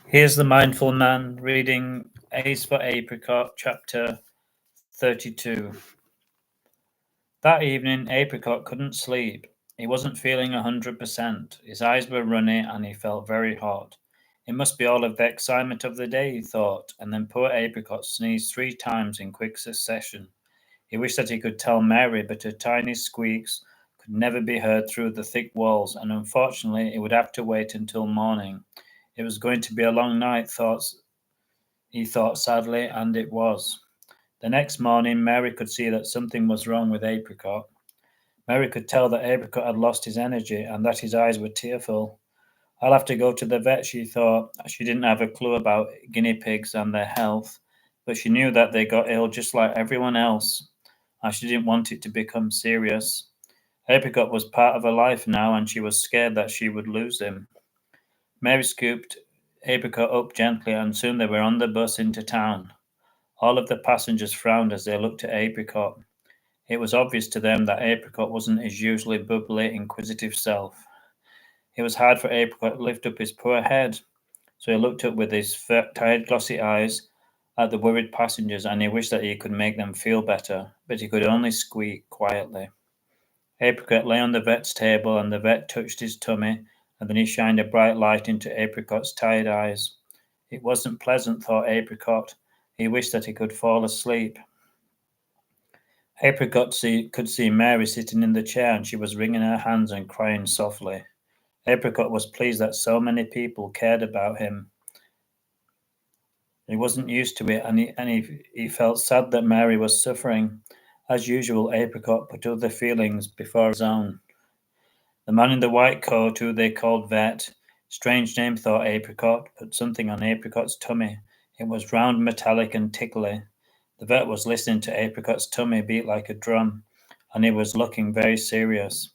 Here's the Mindful Man reading A's for Apricot, chapter 32. That evening, Apricot couldn't sleep. He wasn't feeling 100%. His eyes were runny and he felt very hot. It must be all of the excitement of the day, he thought, and then poor Apricot sneezed 3 times in quick succession. He wished that he could tell Mary, but her tiny squeaks could never be heard through the thick walls, and unfortunately, it would have to wait until morning. It was going to be a long night, he thought sadly, and it was. The next morning, Mary could see that something was wrong with Apricot. Mary could tell that Apricot had lost his energy and that his eyes were tearful. I'll have to go to the vet, she thought. She didn't have a clue about guinea pigs and their health, but she knew that they got ill just like everyone else, and she didn't want it to become serious. Apricot was part of her life now, and she was scared that she would lose him. Mary scooped Apricot up gently, and soon they were on the bus into town. All of the passengers frowned as they looked at Apricot. It was obvious to them that Apricot wasn't his usually bubbly, inquisitive self. It was hard for Apricot to lift up his poor head, so he looked up with his tired, glossy eyes at the worried passengers, and he wished that he could make them feel better, but he could only squeak quietly. Apricot lay on the vet's table, and the vet touched his tummy, and then he shined a bright light into Apricot's tired eyes. It wasn't pleasant, thought Apricot. He wished that he could fall asleep. Apricot could see Mary sitting in the chair, and she was wringing her hands and crying softly. Apricot was pleased that so many people cared about him. He wasn't used to it, and he felt sad that Mary was suffering. As usual, Apricot put other feelings before his own. The man in the white coat, who they called Vet, strange name, thought Apricot, put something on Apricot's tummy. It was round, metallic, and tickly. The vet was listening to Apricot's tummy beat like a drum, and he was looking very serious.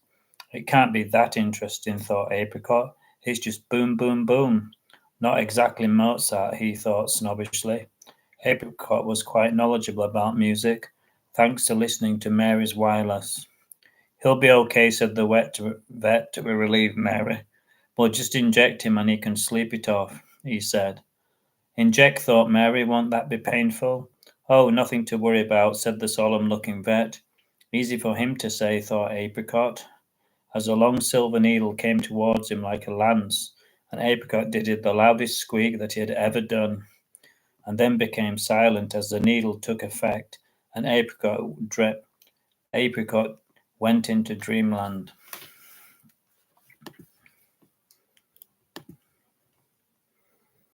It can't be that interesting, thought Apricot. It's just boom, boom, boom. Not exactly Mozart, he thought snobbishly. Apricot was quite knowledgeable about music, thanks to listening to Mary's wireless. He'll be okay, said the vet to relieve Mary. We'll just inject him and he can sleep it off, he said. Inject, thought Mary. Won't that be painful? Oh, nothing to worry about, said the solemn-looking vet. Easy for him to say, thought Apricot, as a long silver needle came towards him like a lance, and Apricot did the loudest squeak that he had ever done, and then became silent as the needle took effect, and Apricot went into dreamland.